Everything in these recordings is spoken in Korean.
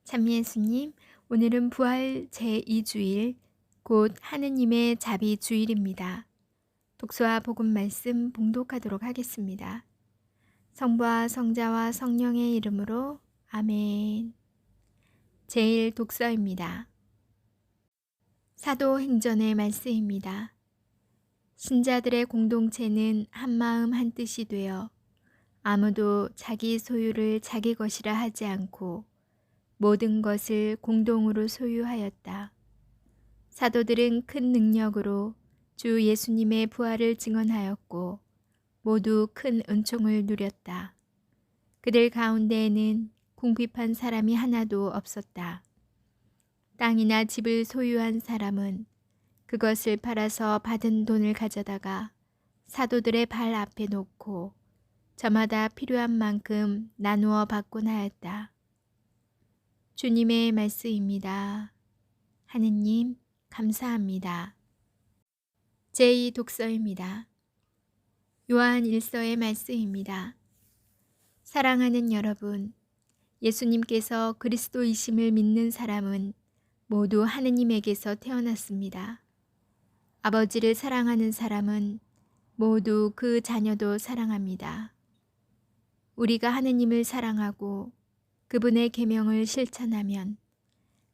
참 예수님, 오늘은 부활 제2주일, 곧 하느님의 자비 주일입니다. 독서와 복음 말씀 봉독하도록 하겠습니다. 성부와 성자와 성령의 이름으로 아멘. 제1 독서입니다. 사도행전의 말씀입니다. 신자들의 공동체는 한마음 한뜻이 되어 아무도 자기 소유를 자기 것이라 하지 않고 모든 것을 공동으로 소유하였다. 사도들은 큰 능력으로 주 예수님의 부활을 증언하였고 모두 큰 은총을 누렸다. 그들 가운데에는 궁핍한 사람이 하나도 없었다. 땅이나 집을 소유한 사람은 그것을 팔아서 받은 돈을 가져다가 사도들의 발 앞에 놓고 저마다 필요한 만큼 나누어 받곤 하였다. 주님의 말씀입니다. 하느님 감사합니다. 제2 독서입니다. 요한 1서의 말씀입니다. 사랑하는 여러분, 예수님께서 그리스도이심을 믿는 사람은 모두 하느님에게서 태어났습니다. 아버지를 사랑하는 사람은 모두 그 자녀도 사랑합니다. 우리가 하느님을 사랑하고 그분의 계명을 실천하면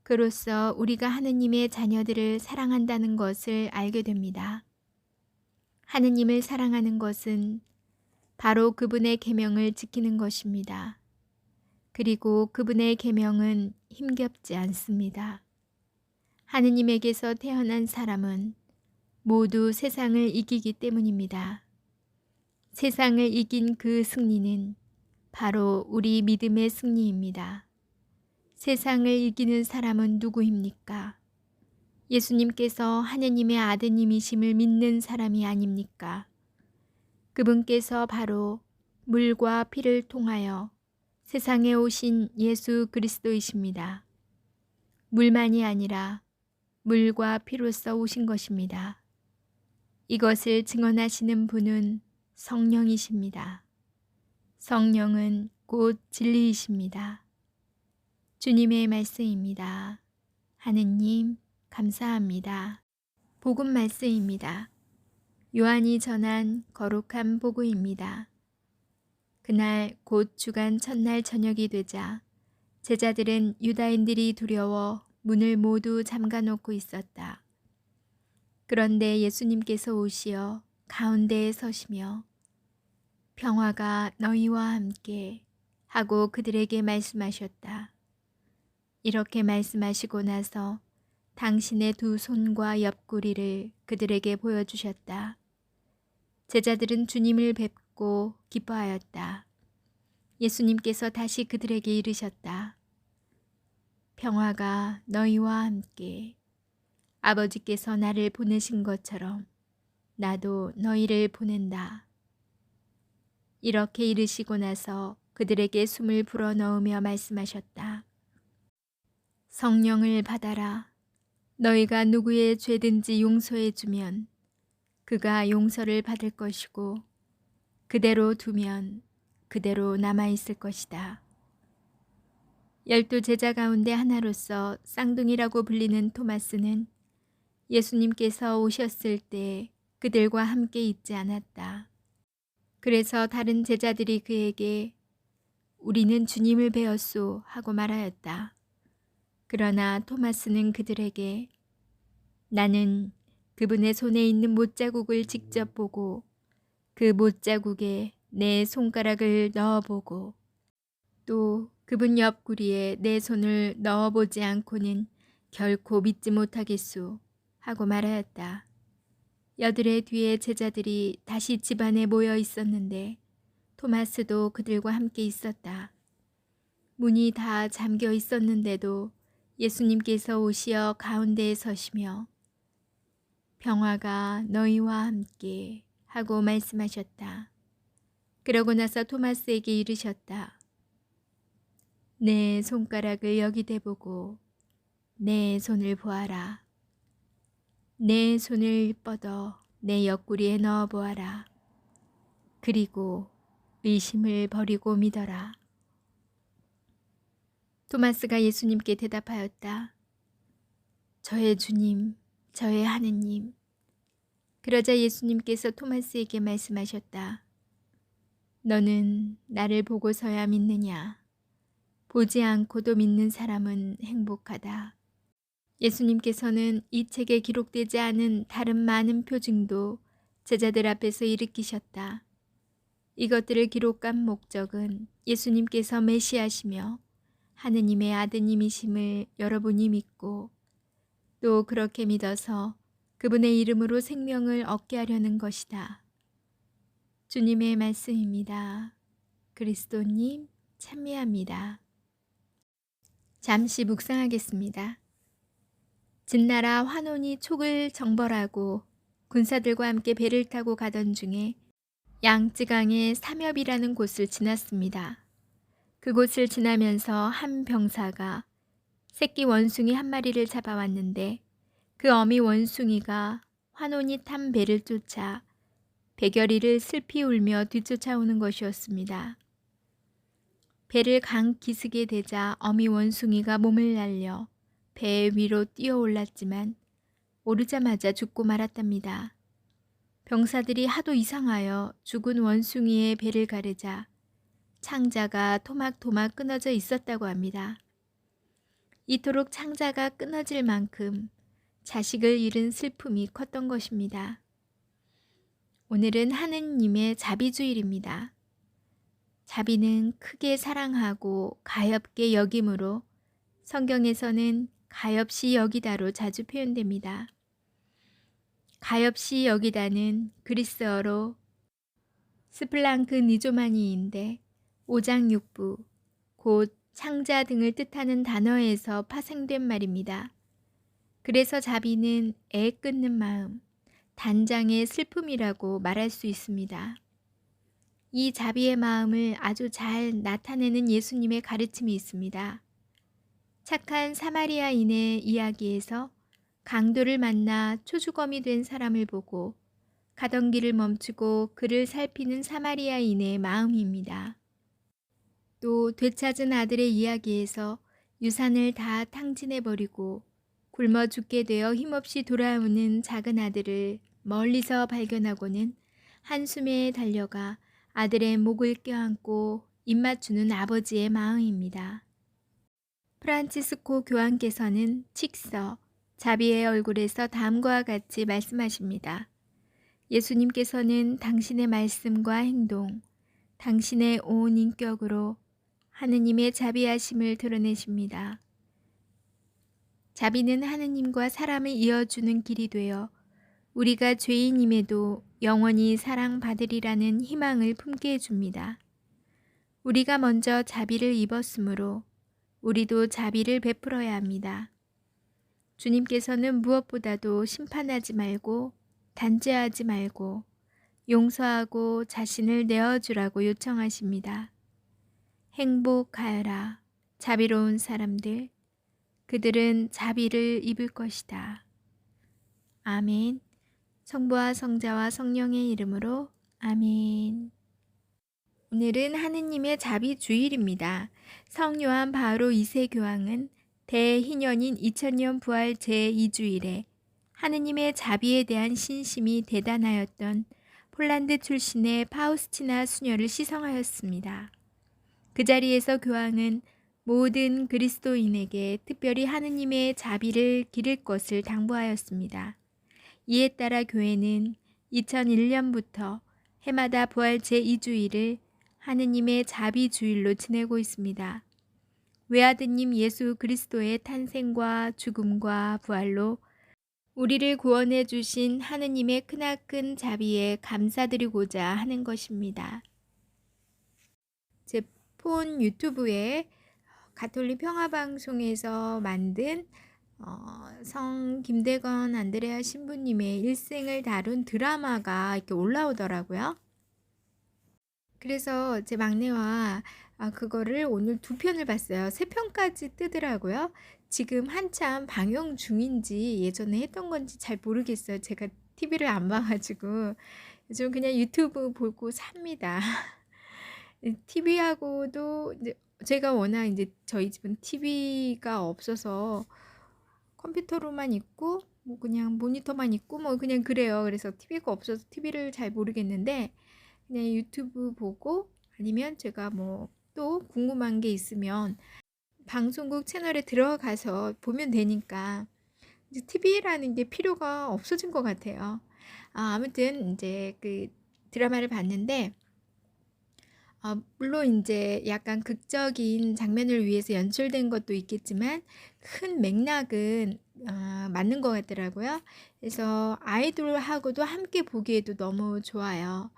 그로써 우리가 하느님의 자녀들을 사랑한다는 것을 알게 됩니다. 하느님을 사랑하는 것은 바로 그분의 계명을 지키는 것입니다. 그리고 그분의 계명은 힘겹지 않습니다. 하느님에게서 태어난 사람은 모두 세상을 이기기 때문입니다. 세상을 이긴 그 승리는 바로 우리 믿음의 승리입니다. 세상을 이기는 사람은 누구입니까? 예수님께서 하느님의 아드님이심을 믿는 사람이 아닙니까? 그분께서 바로 물과 피를 통하여 세상에 오신 예수 그리스도이십니다. 물만이 아니라 물과 피로써 오신 것입니다. 이것을 증언하시는 분은 성령이십니다. 성령은 곧 진리이십니다. 주님의 말씀입니다. 하느님 감사합니다. 복음 말씀입니다. 요한이 전한 거룩한 복음입니다. 그날 곧 주간 첫날 저녁이 되자 제자들은 유다인들이 두려워 문을 모두 잠가 놓고 있었다. 그런데 예수님께서 오시어 가운데에 서시며 평화가 너희와 함께 하고 그들에게 말씀하셨다. 이렇게 말씀하시고 나서 당신의 두 손과 옆구리를 그들에게 보여주셨다. 제자들은 주님을 뵙고 기뻐하였다. 예수님께서 다시 그들에게 이르셨다. 평화가 너희와 함께. 아버지께서 나를 보내신 것처럼 나도 너희를 보낸다. 이렇게 이르시고 나서 그들에게 숨을 불어넣으며 말씀하셨다. 성령을 받아라. 너희가 누구의 죄든지 용서해 주면 그가 용서를 받을 것이고 그대로 두면 그대로 남아있을 것이다. 12 제자 가운데 하나로서 쌍둥이라고 불리는 토마스는 예수님께서 오셨을 때 그들과 함께 있지 않았다. 그래서 다른 제자들이 그에게 우리는 주님을 배웠소 하고 말하였다. 그러나 토마스는 그들에게 나는 그분의 손에 있는 못자국을 직접 보고 그 못자국에 내 손가락을 넣어보고 또 그분 옆구리에 내 손을 넣어보지 않고는 결코 믿지 못하겠소 하고 말하였다. 여드레 뒤에 제자들이 다시 집안에 모여 있었는데 토마스도 그들과 함께 있었다. 문이 다 잠겨 있었는데도 예수님께서 오시어 가운데에 서시며 평화가 너희와 함께 하고 말씀하셨다. 그러고 나서 토마스에게 이르셨다. 내 손가락을 여기 대보고 내 손을 보아라. 내 손을 뻗어 내 옆구리에 넣어 보아라. 그리고 의심을 버리고 믿어라. 토마스가 예수님께 대답하였다. 저의 주님, 저의 하느님. 그러자 예수님께서 토마스에게 말씀하셨다. 너는 나를 보고서야 믿느냐? 보지 않고도 믿는 사람은 행복하다. 예수님께서는 이 책에 기록되지 않은 다른 많은 표징도 제자들 앞에서 일으키셨다. 이것들을 기록한 목적은 예수님께서 메시아시며 하느님의 아드님이심을 여러분이 믿고 또 그렇게 믿어서 그분의 이름으로 생명을 얻게 하려는 것이다. 주님의 말씀입니다. 그리스도님 찬미합니다. 잠시 묵상하겠습니다. 진나라 환혼이 촉을 정벌하고 군사들과 함께 배를 타고 가던 중에 양쯔강의 삼엽이라는 곳을 지났습니다. 그곳을 지나면서 한 병사가 새끼 원숭이 한 마리를 잡아왔는데 그 어미 원숭이가 환혼이 탄 배를 쫓아 배결이를 슬피 울며 뒤쫓아오는 것이었습니다. 배를 강 기슭에 대자 어미 원숭이가 몸을 날려 배 위로 뛰어 올랐지만 오르자마자 죽고 말았답니다. 병사들이 하도 이상하여 죽은 원숭이의 배를 가르자 창자가 토막토막 끊어져 있었다고 합니다. 이토록 창자가 끊어질 만큼 자식을 잃은 슬픔이 컸던 것입니다. 오늘은 하느님의 자비주일입니다. 자비는 크게 사랑하고 가엾게 여김으로 성경에서는 가엾이 여기다로 자주 표현됩니다. 가엾이 여기다는 그리스어로 스플랑크 니조마니인데 5장 6부 곧 창자 등을 뜻하는 단어에서 파생된 말입니다. 그래서 자비는 애 끊는 마음, 단장의 슬픔이라고 말할 수 있습니다. 이 자비의 마음을 아주 잘 나타내는 예수님의 가르침이 있습니다. 착한 사마리아인의 이야기에서 강도를 만나 초주검이 된 사람을 보고 가던 길을 멈추고 그를 살피는 사마리아인의 마음입니다. 또 되찾은 아들의 이야기에서 유산을 다 탕진해버리고 굶어 죽게 되어 힘없이 돌아오는 작은 아들을 멀리서 발견하고는 한숨에 달려가 아들의 목을 껴안고 입맞추는 아버지의 마음입니다. 프란치스코 교황께서는 칙서 자비의 얼굴에서 다음과 같이 말씀하십니다. 예수님께서는 당신의 말씀과 행동, 당신의 온 인격으로 하느님의 자비하심을 드러내십니다. 자비는 하느님과 사람을 이어주는 길이 되어 우리가 죄인임에도 영원히 사랑받으리라는 희망을 품게 해줍니다. 우리가 먼저 자비를 입었으므로 우리도 자비를 베풀어야 합니다. 주님께서는 무엇보다도 심판하지 말고 단죄하지 말고 용서하고 자신을 내어주라고 요청하십니다. 행복하여라, 자비로운 사람들. 그들은 자비를 입을 것이다. 아멘. 성부와 성자와 성령의 이름으로 아멘. 오늘은 하느님의 자비 주일입니다. 성요한 바오로 2세 교황은 대희년인 2000년 부활 제2주일에 하느님의 자비에 대한 신심이 대단하였던 폴란드 출신의 파우스티나 수녀를 시성하였습니다. 그 자리에서 교황은 모든 그리스도인에게 특별히 하느님의 자비를 기를 것을 당부하였습니다. 이에 따라 교회는 2001년부터 해마다 부활 제2주일을 하느님의 자비주일로 지내고 있습니다. 외아드님 예수 그리스도의 탄생과 죽음과 부활로 우리를 구원해 주신 하느님의 크나큰 자비에 감사드리고자 하는 것입니다. 제 폰 유튜브에 가톨릭 평화방송에서 만든 성 김대건 안드레아 신부님의 일생을 다룬 드라마가 이렇게 올라오더라고요. 그래서 제 막내와 그거를 오늘 2편을 봤어요. 3편까지 뜨더라고요. 지금 한참 방영 중인지 예전에 했던 건지 잘 모르겠어요. 제가 TV를 안 봐가지고 요즘 그냥 유튜브 보고 삽니다. TV하고도 이제 제가 워낙 인제 저희 집은 TV가 없어서 컴퓨터로만 있고 뭐 그냥 모니터만 있고 뭐 그냥 그래요. 그래서 TV가 없어서 TV를 잘 모르겠는데 그냥 유튜브 보고 아니면 제가 뭐 또 궁금한 게 있으면 방송국 채널에 들어가서 보면 되니까 이제 TV라는 게 필요가 없어진 것 같아요. 아무튼 인제 그 드라마를 봤는데 물론 인제 약간 극적인 장면을 위해서 연출된 것도 있겠지만 큰 맥락은 맞는 것 같더라고요. 그래서 아이돌하고도 함께 보기에도 너무 좋아요.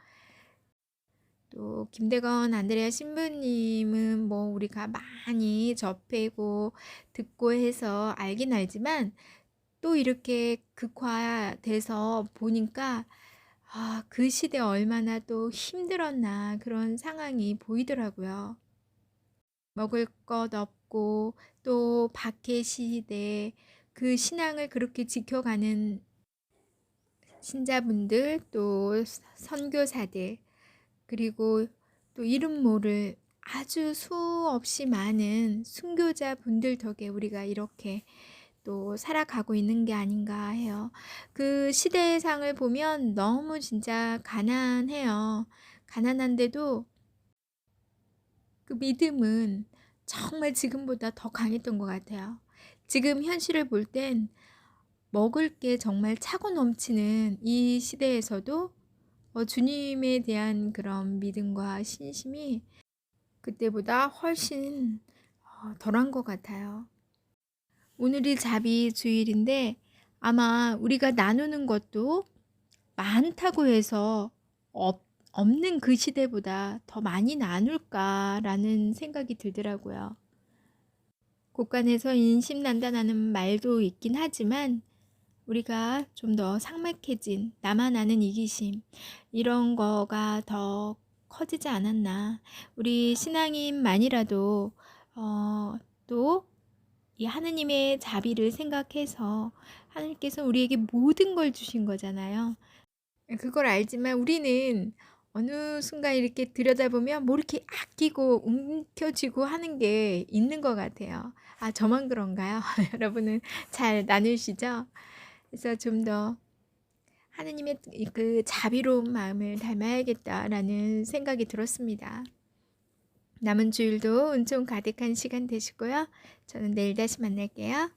또 김대건 안드레아 신부님은 뭐 우리가 많이 접하고 듣고 해서 알긴 알지만 또 이렇게 극화돼서 보니까 그 시대 얼마나 또 힘들었나 그런 상황이 보이더라고요. 먹을 것 없고 또 박해 시대 그 신앙을 그렇게 지켜가는 신자분들 또 선교사들 그리고 또 이름 모를 아주 수없이 많은 순교자분들 덕에 우리가 이렇게 또 살아가고 있는 게 아닌가 해요. 그 시대의 상을 보면 너무 진짜 가난해요. 가난한데도 그 믿음은 정말 지금보다 더 강했던 것 같아요. 지금 현실을 볼 땐 먹을 게 정말 차고 넘치는 이 시대에서도 주님에 대한 그런 믿음과 신심이 그때보다 훨씬 덜한 것 같아요. 오늘이 자비주일인데 아마 우리가 나누는 것도 많다고 해서 없는 그 시대보다 더 많이 나눌까라는 생각이 들더라고요. 곳간에서 인심난다라는 말도 있긴 하지만 우리가 좀 더 삭막해진 나만 아는 이기심 이런 거가 더 커지지 않았나. 우리 신앙인만이라도 또 이 하느님의 자비를 생각해서 하느님께서 우리에게 모든 걸 주신 거잖아요. 그걸 알지만 우리는 어느 순간 이렇게 들여다보면 뭐 이렇게 아끼고 움켜쥐고 하는 게 있는 것 같아요. 저만 그런가요? 여러분은 잘 나누시죠? 그래서 좀 더 하느님의 그 자비로운 마음을 닮아야겠다라는 생각이 들었습니다. 남은 주일도 은총 가득한 시간 되시고요. 저는 내일 다시 만날게요.